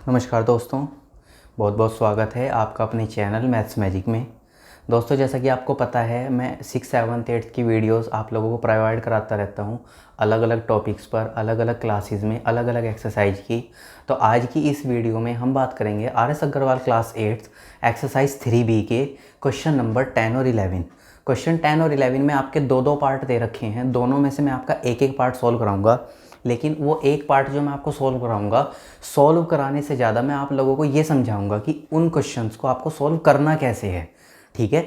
नमस्कार दोस्तों, बहुत बहुत स्वागत है आपका अपने चैनल मैथ्स मैजिक में। दोस्तों, जैसा कि आपको पता है, मैं 6, 7, 8 की वीडियोस आप लोगों को प्रोवाइड कराता रहता हूं, अलग अलग टॉपिक्स पर, अलग अलग क्लासेस में, अलग अलग एक्सरसाइज की। तो आज की इस वीडियो में हम बात करेंगे RS Agarwal class 8 exercise 3B के क्वेश्चन नंबर 10 और 11। क्वेश्चन 10 और 11 में आपके दो पार्ट दे रखे हैं, दोनों में से मैं आपका एक एक पार्ट सॉल्व कराऊंगा। लेकिन वो एक पार्ट जो मैं आपको सॉल्व कराऊंगा, सॉल्व कराने से ज़्यादा मैं आप लोगों को ये समझाऊंगा कि उन क्वेश्चंस को आपको सॉल्व करना कैसे है। ठीक है,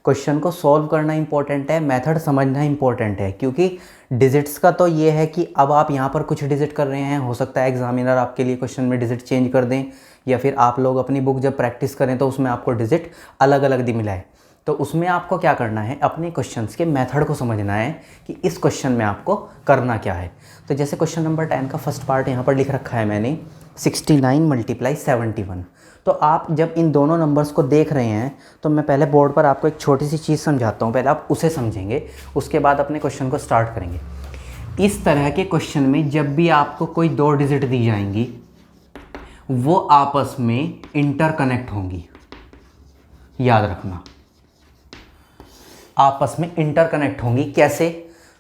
क्वेश्चन को सॉल्व करना इंपॉर्टेंट है, मेथड समझना इंपॉर्टेंट है, क्योंकि डिजिट्स का तो ये है कि अब आप यहाँ पर कुछ डिजिट कर रहे हैं, हो सकता है एग्जामिनर आपके लिए क्वेश्चन में डिजिट चेंज कर दें, या फिर आप लोग अपनी बुक जब प्रैक्टिस करें तो उसमें आपको डिजिट अलग अलग दी मिलाए। तो उसमें आपको क्या करना है, अपने क्वेश्चंस के मेथड को समझना है कि इस क्वेश्चन में आपको करना क्या है। तो जैसे क्वेश्चन नंबर 10 का फर्स्ट पार्ट यहाँ पर लिख रखा है मैंने, 69 × 71। तो आप जब इन दोनों नंबर्स को देख रहे हैं तो मैं पहले बोर्ड पर आपको एक छोटी सी चीज़ समझाता हूँ, पहले आप उसे समझेंगे, उसके बाद अपने क्वेश्चन को स्टार्ट करेंगे। इस तरह के क्वेश्चन में जब भी आपको कोई दो डिजिट दी जाएंगी, वो आपस में इंटरकनेक्ट होंगी, याद रखना, आपस में इंटरकनेक्ट होंगी। कैसे?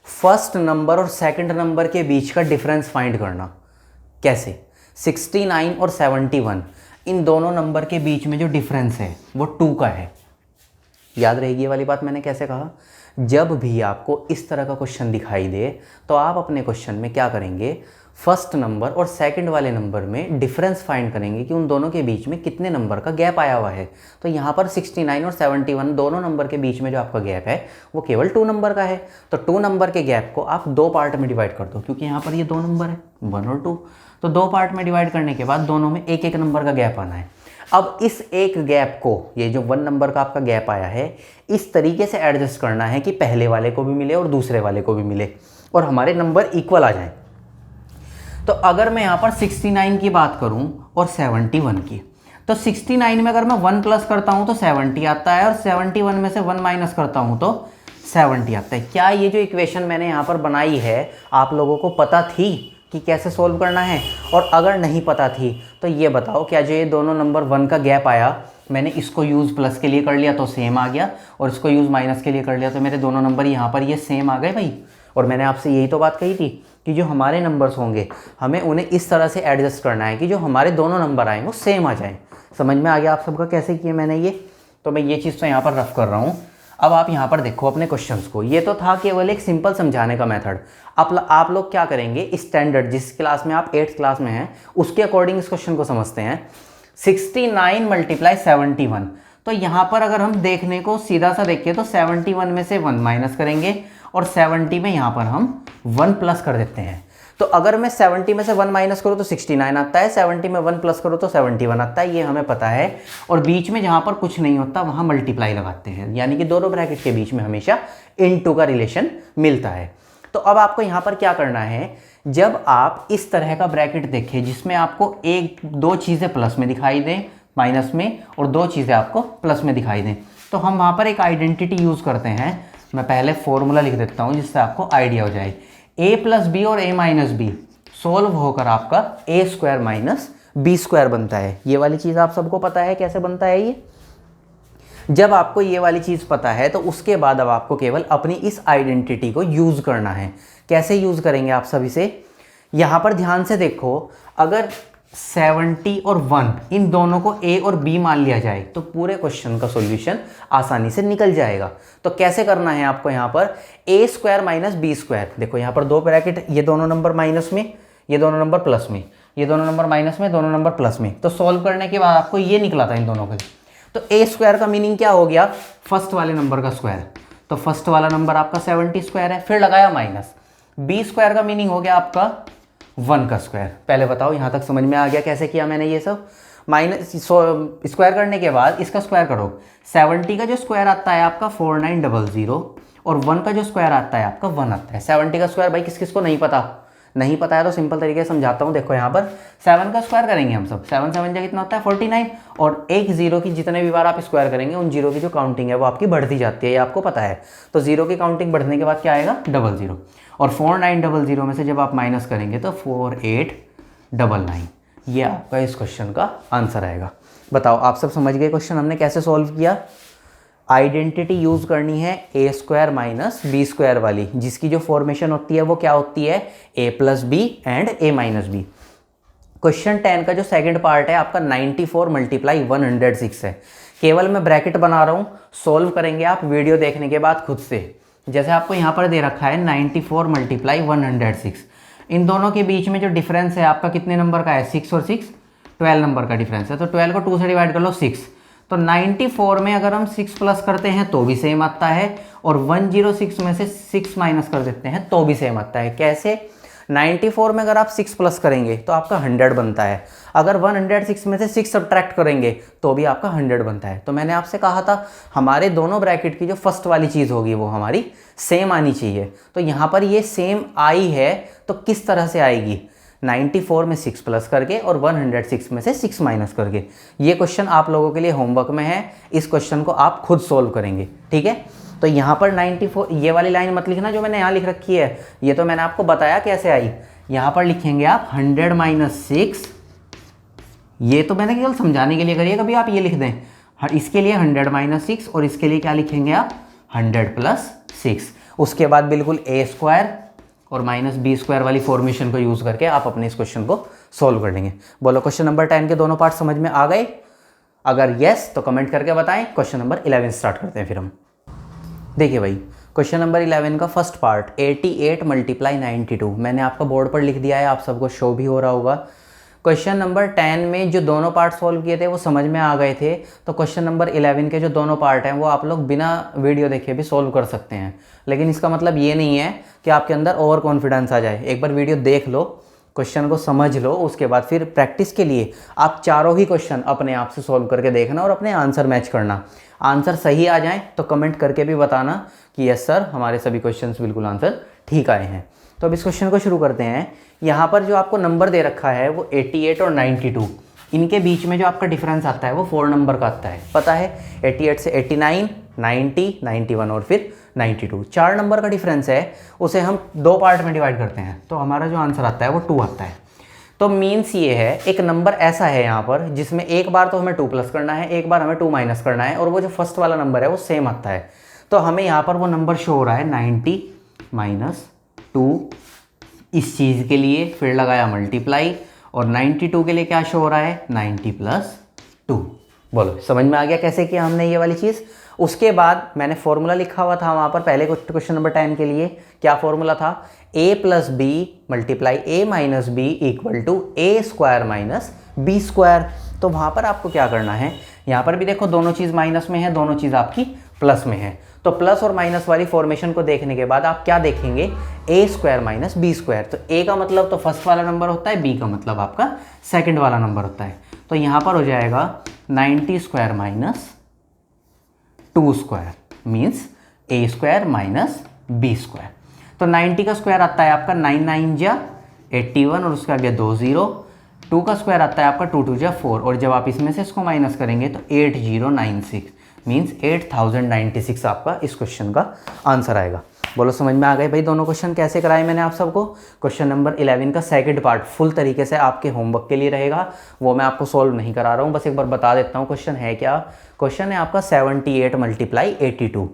फर्स्ट नंबर और सेकंड नंबर के बीच का डिफरेंस फाइंड करना। कैसे? 69 और 71, इन दोनों नंबर के बीच में जो डिफरेंस है वो 2 का है। याद रहेगी ये वाली बात मैंने कैसे कहा? जब भी आपको इस तरह का क्वेश्चन दिखाई दे तो आप अपने क्वेश्चन में क्या करेंगे, फर्स्ट नंबर और सेकंड वाले नंबर में डिफरेंस फाइंड करेंगे कि उन दोनों के बीच में कितने नंबर का गैप आया हुआ है। तो यहाँ पर 69 और 71 दोनों नंबर के बीच में जो आपका गैप है वो केवल 2 नंबर का है। तो 2 नंबर के गैप को आप दो पार्ट में डिवाइड कर दो, क्योंकि यहाँ पर ये दो नंबर है, 1 और 2। तो दो पार्ट में डिवाइड करने के बाद दोनों में एक एक नंबर का गैप आना है। अब इस एक गैप को, ये जो 1 नंबर का आपका गैप आया है, इस तरीके से एडजस्ट करना है कि पहले वाले को भी मिले और दूसरे वाले को भी मिले और हमारे नंबर इक्वल आ जाएं। तो अगर मैं यहाँ पर 69 की बात करूँ और 71 की, तो 69 में अगर मैं 1 प्लस करता हूँ तो 70 आता है, और 71 में से 1 माइनस करता हूँ तो 70 आता है। क्या ये जो इक्वेशन मैंने यहाँ पर बनाई है आप लोगों को पता थी कि कैसे सोल्व करना है? और अगर नहीं पता थी तो ये बताओ, क्या जो ये दोनों नंबर 1 का गैप आया, मैंने इसको यूज़ प्लस के लिए कर लिया तो सेम आ गया, और इसको यूज़ माइनस के लिए कर लिया तो मेरे दोनों नंबर यहाँ पर ये सेम आ गए भाई। और मैंने आपसे यही तो बात कही थी कि जो हमारे नंबर्स होंगे हमें उन्हें इस तरह से एडजस्ट करना है कि जो हमारे दोनों नंबर आए वो सेम आ जाएं। समझ में आ गया आप सबका कैसे किया मैंने ये? तो मैं ये चीज़ तो यहाँ पर रफ कर रहा हूँ। अब आप यहाँ पर देखो अपने क्वेश्चंस को, ये तो था केवल एक सिंपल समझाने का मेथड। आप लोग क्या करेंगे, स्टैंडर्ड जिस क्लास में आप 8th क्लास में हैं उसके अकॉर्डिंग इस क्वेश्चन को समझते हैं। 69 × 71, तो यहाँ पर अगर हम देखने को सीधा सा देखें तो 71 में से 1 माइनस करेंगे और 70 में यहाँ पर हम 1 प्लस कर देते हैं। तो अगर मैं 70 में से 1 माइनस करूँ तो 69 आता है, 70 में 1 प्लस करूँ तो 71 आता है, ये हमें पता है। और बीच में जहाँ पर कुछ नहीं होता वहाँ मल्टीप्लाई लगाते हैं, यानी कि दोनों ब्रैकेट के बीच में हमेशा इनटू का रिलेशन मिलता है। तो अब आपको यहाँ पर क्या करना है, जब आप इस तरह का ब्रैकेट देखें जिसमें आपको एक दो चीज़ें प्लस में दिखाई दें, माइनस में, और दो चीज़ें आपको प्लस में दिखाई दें, तो हम वहाँ पर एक आइडेंटिटी यूज़ करते हैं। मैं पहले फॉर्मूला लिख देता हूँ जिससे आपको आइडिया हो जाए। a + b और a - b सोल्व होकर आपका a² - b² बनता है। ये वाली चीज़ आप सबको पता है कैसे बनता है ये? जब आपको ये वाली चीज़ पता है तो उसके बाद अब आपको केवल अपनी इस आइडेंटिटी को यूज़ करना है। कैसे यूज़ करेंगे आप सब इसे? यहाँ पर ध्यान से देखो, अगर 70 और 1 इन दोनों को a और b मान लिया जाए तो पूरे क्वेश्चन का सॉल्यूशन आसानी से निकल जाएगा। तो कैसे करना है आपको, यहाँ पर a² - b², देखो यहाँ पर दो ब्रैकेट, ये दोनों नंबर माइनस में, ये दोनों नंबर प्लस में, ये दोनों नंबर माइनस में, दोनों नंबर प्लस में। तो सॉल्व करने के बाद आपको ये निकला था इन दोनों का। तो a² का मीनिंग क्या हो गया, फर्स्ट वाले नंबर का स्क्वायर। तो फर्स्ट वाला नंबर आपका 70² है, फिर लगाया माइनस। b² का मीनिंग हो गया आपका 1 का स्क्वायर। पहले बताओ यहाँ तक समझ में आ गया कैसे किया मैंने ये सब? माइनस स्क्वायर करने के बाद इसका स्क्वायर करो। 70 का जो स्क्वायर आता है आपका 4900, और 1 का जो स्क्वायर आता है आपका 1 आता है। 70 का स्क्वायर भाई किस किस को नहीं पता? नहीं पता है तो सिंपल तरीके से समझाता हूँ। देखो यहाँ पर 7 का स्क्वायर करेंगे हम सब, 7 7 कितना होता है 49, और एक जीरो की जितने भी बार आप स्क्वायर करेंगे उन जीरो की जो काउंटिंग है वो आपकी बढ़ती जाती है, ये आपको पता है। तो जीरो की काउंटिंग बढ़ने के बाद क्या आएगा, 00, और 4900 में से जब आप माइनस करेंगे तो 4899, ये आपका इस क्वेश्चन का आंसर आएगा। बताओ आप सब समझ गए क्वेश्चन हमने कैसे सॉल्व किया। आइडेंटिटी यूज़ करनी है ए स्क्वायर माइनस बी स्क्वायर वाली, जिसकी जो फॉर्मेशन होती है वो क्या होती है, A plus B and A minus B. Question 10 का जो सेकंड पार्ट है आपका 94 मल्टीप्लाई 106 है। केवल मैं ब्रैकेट बना रहा हूँ, सॉल्व करेंगे आप वीडियो देखने के बाद खुद से। जैसे आपको यहाँ पर दे रखा है 94 मल्टीप्लाई 106, इन दोनों के बीच में जो डिफरेंस है आपका कितने नंबर का है, 6 और 6 12 नंबर का डिफरेंस है। तो 12 को 2 से डिवाइड कर लो 6। तो 94 में अगर हम 6 प्लस करते हैं तो भी सेम आता है, और 106 में से 6 माइनस कर देते हैं तो भी सेम आता है। कैसे, 94 में अगर आप 6 प्लस करेंगे तो आपका 100 बनता है, अगर 106 में से 6 सब्ट्रैक्ट करेंगे तो भी आपका 100 बनता है। तो मैंने आपसे कहा था हमारे दोनों ब्रैकेट की जो फर्स्ट वाली चीज़ होगी वो हमारी सेम आनी चाहिए। तो यहाँ पर ये सेम आई है, तो किस तरह से आएगी, 94 में 6 प्लस करके और 106 में से 6 माइनस करके। ये क्वेश्चन आप लोगों के लिए होमवर्क में है, इस क्वेश्चन को आप खुद सोल्व करेंगे, ठीक है। तो यहाँ पर 94, ये वाली लाइन मत लिखना जो मैंने यहाँ लिख रखी है, ये तो मैंने आपको बताया कैसे आई। यहाँ पर लिखेंगे आप 100 माइनस 6, ये तो मैंने केवल समझाने के लिए करिए, कभी आप ये लिख दें, इसके लिए 100 माइनस 6 और इसके लिए क्या लिखेंगे आप 100 प्लस 6। उसके बाद बिल्कुल ए स्क्वायर और माइनस बी स्क्वायर वाली फॉर्मेशन को यूज़ करके आप अपने इस क्वेश्चन को सॉल्व कर लेंगे। बोलो क्वेश्चन नंबर 10 के दोनों पार्ट समझ में आ गए? अगर यस तो कमेंट करके बताएं। क्वेश्चन नंबर 11 स्टार्ट करते हैं फिर हम। देखिए भाई, क्वेश्चन नंबर 11 का फर्स्ट पार्ट 88 मल्टीप्लाई 92, मैंने आपका बोर्ड पर लिख दिया है, आप सबको शो भी हो रहा होगा। क्वेश्चन नंबर 10 में जो दोनों पार्ट सॉल्व किए थे वो समझ में आ गए थे, तो क्वेश्चन नंबर 11 के जो दोनों पार्ट हैं वो आप लोग बिना वीडियो देखे भी सॉल्व कर सकते हैं। लेकिन इसका मतलब ये नहीं है कि आपके अंदर ओवर कॉन्फिडेंस आ जाए। एक बार वीडियो देख लो, क्वेश्चन को समझ लो, उसके बाद फिर प्रैक्टिस के लिए आप चारों ही क्वेश्चन अपने आप से सॉल्व करके देखना और अपने आंसर मैच करना। आंसर सही आ जाए तो कमेंट करके भी बताना कि यस सर हमारे सभी क्वेश्चंस बिल्कुल आंसर ठीक आए हैं। तो अब इस क्वेश्चन को शुरू करते हैं। यहाँ पर जो आपको नंबर दे रखा है वो 88 और 92, इनके बीच में जो आपका डिफरेंस आता है वो 4 नंबर का आता है। पता है 88 से 89, 90, 91 और फिर 92, 4 नंबर का डिफरेंस है, उसे हम 2 पार्ट में डिवाइड करते हैं तो हमारा जो आंसर आता है वो 2 आता है। तो मीन्स ये है, एक नंबर ऐसा है यहाँ पर जिसमें एक बार तो हमें 2 प्लस करना है, एक बार हमें 2 माइनस करना है, और वो जो फर्स्ट वाला नंबर है वो सेम आता है। तो हमें यहाँ पर वो नंबर शो हो रहा है 90 माइनस 2 इस चीज़ के लिए, फिर लगाया मल्टीप्लाई, और 92 के लिए क्या शो हो रहा है 90 प्लस 2। बोलो समझ में आ गया कैसे किया हमने ये वाली चीज़। उसके बाद मैंने फॉर्मूला लिखा हुआ था वहाँ पर पहले क्वेश्चन नंबर 10 के लिए, क्या फॉर्मूला था, a plus B multiply a minus B equal to A square minus B square. तो वहाँ पर आपको क्या करना है, यहाँ पर भी देखो दोनों चीज़ माइनस में है, दोनों चीज़ आपकी प्लस में है। तो प्लस और माइनस वाली फॉर्मेशन को देखने के बाद आप क्या देखेंगे, ए स्क्वायर माइनस बी स्क्वायर। तो ए का मतलब तो फर्स्ट वाला नंबर होता है, बी का मतलब आपका सेकंड वाला नंबर होता है। तो यहाँ पर हो जाएगा 90 स्क्वायर माइनस 2 स्क्वायर मीन्स ए स्क्वायर माइनस बी स्क्वायर। तो 90 का स्क्वायर आता है आपका 9 9 जा 81 और उसके आगे 2 0। 2 का स्क्वायर आता है आपका 2 2 जा 4, और जब आप इसमें से इसको माइनस करेंगे तो 8096 मीन्स 8096 आपका इस क्वेश्चन का आंसर आएगा। बोलो समझ में आ गए भाई दोनों क्वेश्चन कैसे कराए मैंने आप सबको। क्वेश्चन नंबर 11 का सेकंड पार्ट फुल तरीके से आपके होमवर्क के लिए रहेगा, वो मैं आपको सॉल्व नहीं करा रहा हूँ, बस एक बार बता देता हूँ क्वेश्चन है क्या। क्वेश्चन है आपका 78 मल्टीप्लाई 82।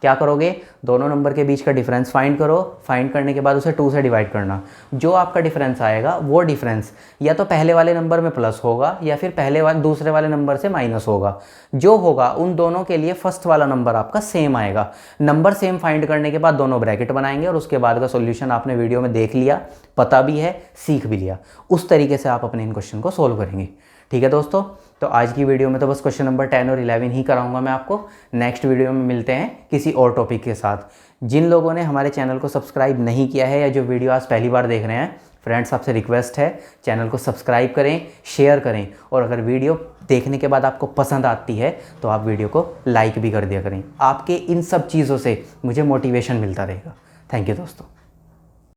क्या करोगे, दोनों नंबर के बीच का डिफरेंस फाइंड करो, फाइंड करने के बाद उसे 2 से डिवाइड करना। जो आपका डिफरेंस आएगा वो डिफरेंस या तो पहले वाले नंबर में प्लस होगा या फिर दूसरे वाले नंबर से माइनस होगा। जो होगा उन दोनों के लिए फर्स्ट वाला नंबर आपका सेम आएगा। नंबर सेम फाइंड करने के बाद दोनों ब्रैकेट बनाएंगे और उसके बाद का सॉल्यूशन आपने वीडियो में देख लिया, पता भी है, सीख भी लिया। उस तरीके से आप अपने इन क्वेश्चन को सोल्व करेंगे। ठीक है दोस्तों, तो आज की वीडियो में तो बस क्वेश्चन नंबर 10 और 11 ही कराऊंगा मैं आपको। नेक्स्ट वीडियो में मिलते हैं किसी और टॉपिक के साथ। जिन लोगों ने हमारे चैनल को सब्सक्राइब नहीं किया है या जो वीडियो आज पहली बार देख रहे हैं, फ्रेंड्स आपसे रिक्वेस्ट है चैनल को सब्सक्राइब करें, शेयर करें, और अगर वीडियो देखने के बाद आपको पसंद आती है तो आप वीडियो को लाइक भी कर दिया करें। आपके इन सब चीज़ों से मुझे मोटिवेशन मिलता रहेगा। थैंक यू दोस्तों।